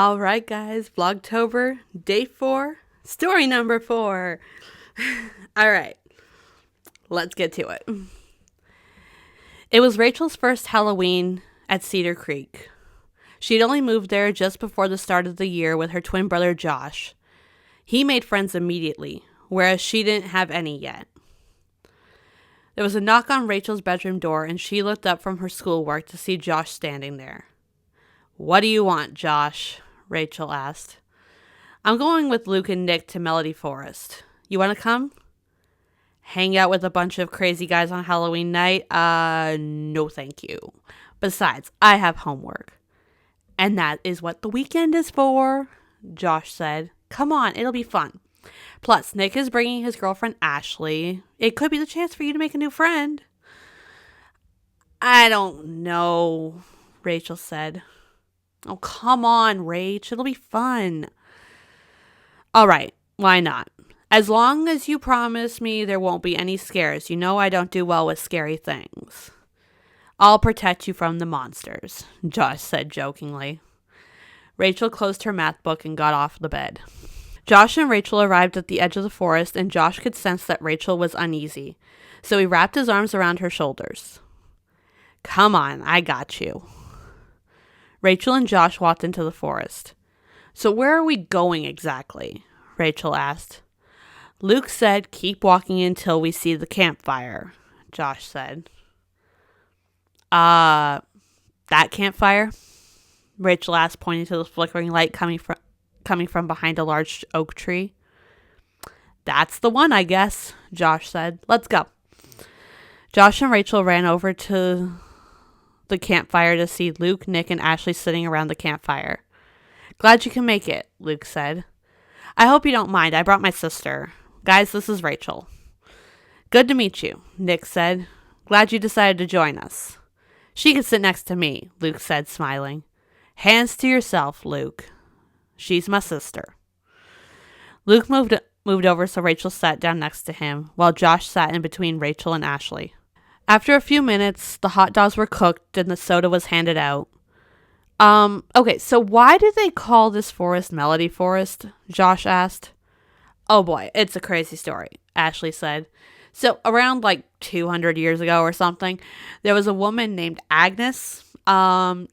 All right, guys, Vlogtober, day 4, story number 4. All right, let's get to it. It was Rachel's first Halloween at Cedar Creek. She'd only moved there just before the start of the year with her twin brother Josh. He made friends immediately, whereas she didn't have any yet. There was a knock on Rachel's bedroom door, and she looked up from her schoolwork to see Josh standing there. "What do you want, Josh?" Rachel asked. "I'm going with Luke and Nick to Melody Forest. You want to come?" "Hang out with a bunch of crazy guys on Halloween night? No thank you. Besides, I have homework." "And that is what the weekend is for," Josh said. "Come on, it'll be fun. Plus, Nick is bringing his girlfriend Ashley. It could be the chance for you to make a new friend." "I don't know," Rachel said. "Oh, come on, Rach. It'll be fun." "All right, why not? As long as you promise me there won't be any scares. You know I don't do well with scary things." "I'll protect you from the monsters," Josh said jokingly. Rachel closed her math book and got off the bed. Josh and Rachel arrived at the edge of the forest, and Josh could sense that Rachel was uneasy, so he wrapped his arms around her shoulders. "Come on, I got you." Rachel and Josh walked into the forest. "So where are we going exactly?" Rachel asked. "Luke said keep walking until we see the campfire," Josh said. That campfire?" Rachel asked, pointing to the flickering light coming from behind a large oak tree. "That's the one, I guess," Josh said. "Let's go." Josh and Rachel ran over to the campfire to see Luke, Nick, and Ashley sitting around the campfire. "Glad you can make it," Luke said. "I hope you don't mind. I brought my sister. Guys, this is Rachel." "Good to meet you," Nick said. "Glad you decided to join us." "She can sit next to me," Luke said, smiling. "Hands to yourself, Luke. She's my sister." Luke moved over so Rachel sat down next to him, while Josh sat in between Rachel and Ashley. After a few minutes, the hot dogs were cooked and the soda was handed out. Okay, so why do they call this forest Melody Forest?" Josh asked. "Oh boy, it's a crazy story," Ashley said. "So around 200 years ago or something, there was a woman named Agnes.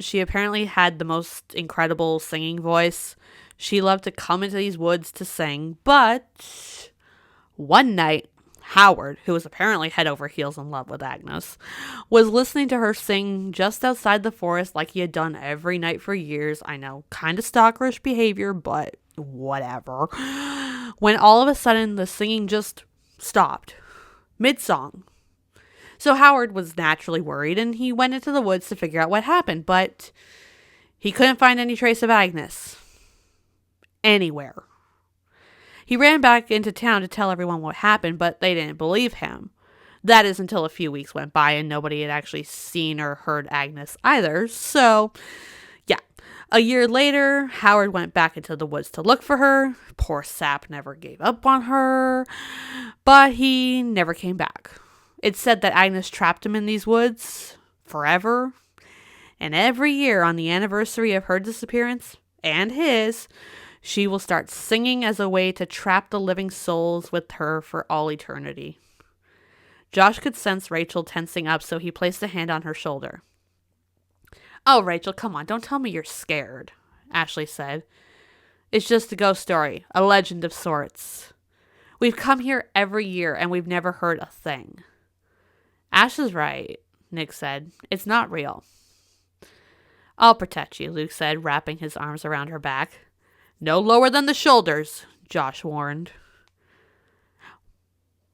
She apparently had the most incredible singing voice. She loved to come into these woods to sing, but one night, Howard, who was apparently head over heels in love with Agnes, was listening to her sing just outside the forest like he had done every night for years. I know, kind of stalkerish behavior, but whatever. When all of a sudden the singing just stopped, mid-song. So Howard was naturally worried, and he went into the woods to figure out what happened, but he couldn't find any trace of Agnes anywhere. He ran back into town to tell everyone what happened, but they didn't believe him. That is until a few weeks went by and nobody had actually seen or heard Agnes either. So, yeah. A year later, Howard went back into the woods to look for her. Poor sap never gave up on her, but he never came back. It's said that Agnes trapped him in these woods forever, and every year on the anniversary of her disappearance, and his, she will start singing as a way to trap the living souls with her for all eternity. Josh could sense Rachel tensing up, so he placed a hand on her shoulder. "Oh, Rachel, come on, don't tell me you're scared," Ashley said. "It's just a ghost story, a legend of sorts. We've come here every year, and we've never heard a thing." "Ash is right," Nick said. "It's not real." "I'll protect you," Luke said, wrapping his arms around her back. "No lower than the shoulders," Josh warned.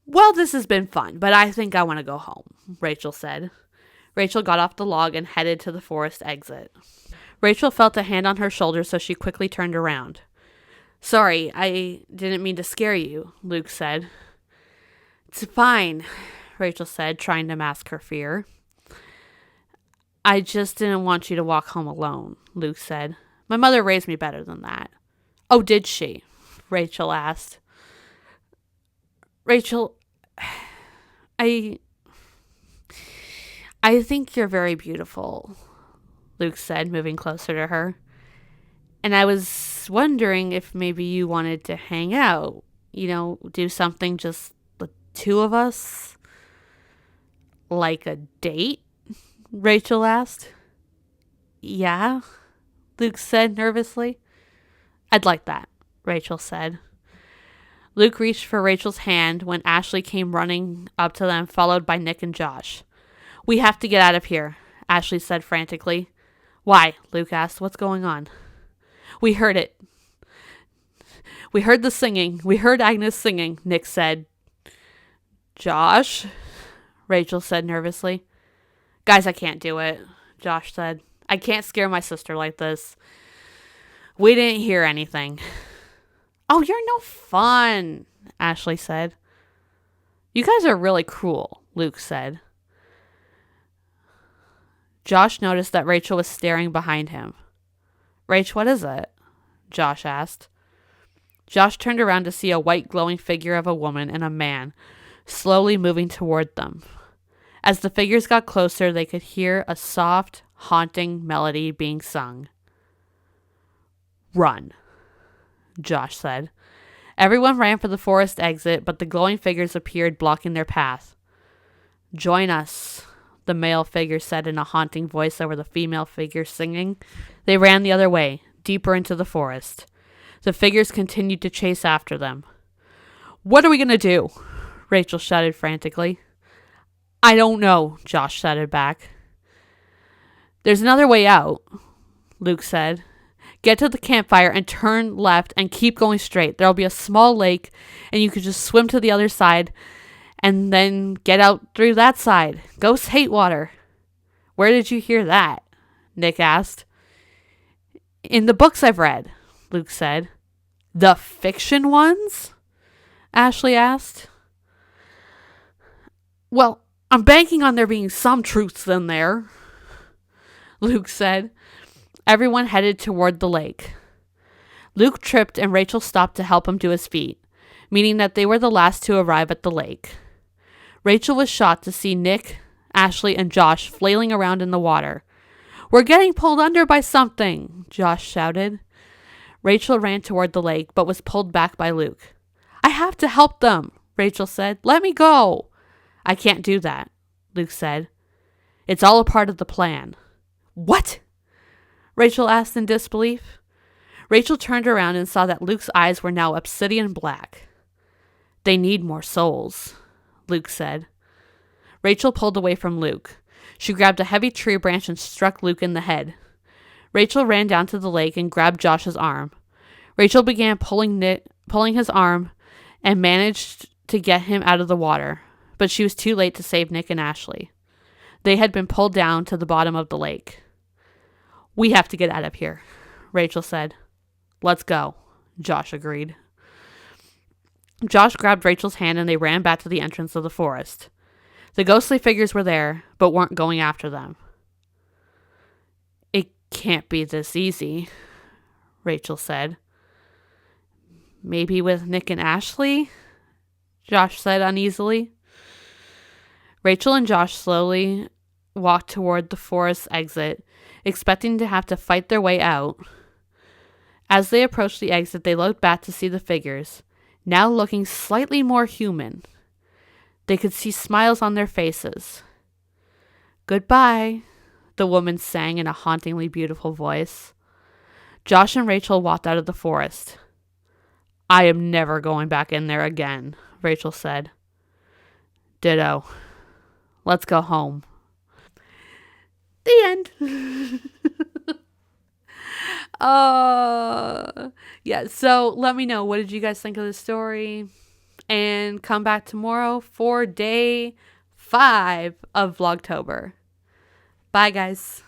"Well, this has been fun, but I think I want to go home," Rachel said. Rachel got off the log and headed to the forest exit. Rachel felt a hand on her shoulder, so she quickly turned around. "Sorry, I didn't mean to scare you," Luke said. "It's fine," Rachel said, trying to mask her fear. "I just didn't want you to walk home alone," Luke said. "My mother raised me better than that." "Oh, did she?" Rachel asked. "Rachel, I think you're very beautiful," Luke said, moving closer to her. And I was wondering if maybe you wanted to hang out, do something just the two of us, like a date? Rachel asked. Yeah, Luke said nervously. I'd like that, Rachel said. Luke reached for Rachel's hand when Ashley came running up to them, followed by Nick and Josh. We have to get out of here, Ashley said frantically. Why? Luke asked. What's going on? We heard it. We heard the singing. We heard Agnes singing, Nick said. Josh? Rachel said nervously. Guys, I can't do it, Josh said. I can't scare my sister like this. We didn't hear anything. Oh, you're no fun, Ashley said. You guys are really cruel, Luke said. Josh noticed that Rachel was staring behind him. Rach, what is it? Josh asked. Josh turned around to see a white glowing figure of a woman and a man slowly moving toward them. As the figures got closer, they could hear a soft, haunting melody being sung. Run, Josh said. Everyone ran for the forest exit, but the glowing figures appeared, blocking their path. Join us, the male figure said in a haunting voice over the female figure singing. They ran the other way, deeper into the forest. The figures continued to chase after them. What are we going to do? Rachel shouted frantically. I don't know, Josh shouted back. There's another way out, Luke said. Get to the campfire and turn left and keep going straight. There'll be a small lake and you could just swim to the other side and then get out through that side. Ghosts hate water. Where did you hear that? Nick asked. In the books I've read, Luke said. The fiction ones? Ashley asked. Well, I'm banking on there being some truths in there, Luke said. Everyone headed toward the lake. Luke tripped and Rachel stopped to help him to his feet, meaning that they were the last to arrive at the lake. Rachel was shocked to see Nick, Ashley, and Josh flailing around in the water. We're getting pulled under by something, Josh shouted. Rachel ran toward the lake, but was pulled back by Luke. I have to help them, Rachel said. Let me go. I can't do that, Luke said. It's all a part of the plan. What? Rachel asked in disbelief. Rachel turned around and saw that Luke's eyes were now obsidian black. They need more souls, Luke said. Rachel pulled away from Luke. She grabbed a heavy tree branch and struck Luke in the head. Rachel ran down to the lake and grabbed Josh's arm. Rachel began pulling his arm and managed to get him out of the water, but she was too late to save Nick and Ashley. They had been pulled down to the bottom of the lake. We have to get out of here, Rachel said. Let's go, Josh agreed. Josh grabbed Rachel's hand and they ran back to the entrance of the forest. The ghostly figures were there, but weren't going after them. It can't be this easy, Rachel said. Maybe with Nick and Ashley? Josh said uneasily. Rachel and Josh slowly walked toward the forest exit, expecting to have to fight their way out. As they approached the exit, they looked back to see the figures, now looking slightly more human. They could see smiles on their faces. Goodbye, the woman sang in a hauntingly beautiful voice. Josh and Rachel walked out of the forest. I am never going back in there again, Rachel said. Ditto. Let's go home. The end. Yeah, so let me know, what did you guys think of the story? And come back tomorrow for day 5 of Vlogtober. Bye, guys.